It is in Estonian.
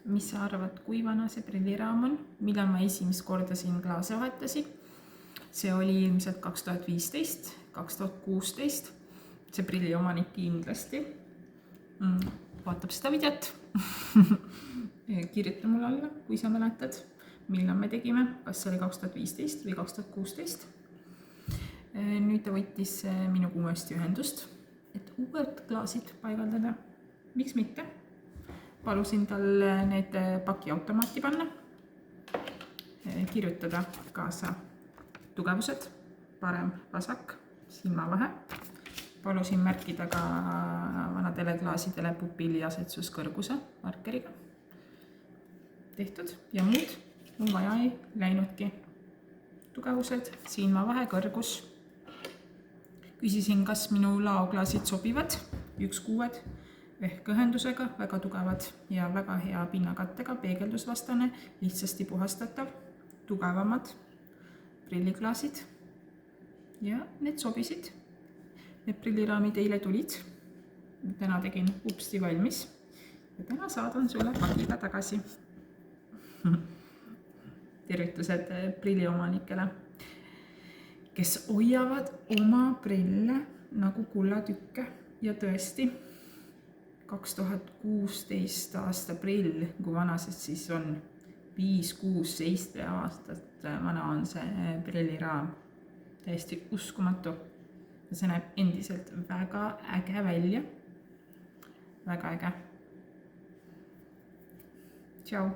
mis sa arvad, kui vana see prilliraam on, millal ma esimest korda siin klaase vahetasin? See oli ilmselt 2015, 2016. See prilli omanik kindlasti vaatab seda videot. Kirjuta mulle alla, kui sa mäletad, millal me tegime, kas see oli 2015 või 2016. Nüüd ta võttis minuga uuesti ühendust, et uued klaasid paigaldada. Miks mitte? Palusin tal need pakiautomaati panna, kirjutada kaasa tugevused, parem, vasak, silmavahe. Palusin märkida ka vanadele klaasidele pupilli asetsuskõrguse markeriga. Tehtud ja muud mul vaja ei läinudki. Tugevused, silmavahe, kõrgus. Küsisin, kas minu laoklaasid sobivad, 1/6 ehk ühendusega, väga tugevad ja väga hea pinnakattega, peegeldusvastane, lihtsasti puhastatav, tugevamad prilliklaasid ja need sobisid. Need prilliraamid eile tulid, täna tegin upsti valmis ja täna saadan sulle pakiga tagasi. Tervitused prilliomanikele, kes hoiavad oma prille nagu kullatükke ja tõesti 2016 aasta prill, kui vana see siis on, 5, 6, 7 aastat vana on see prilliraam, täiesti uskumatu. See näeb endiselt väga äge välja, väga äge. Tšau!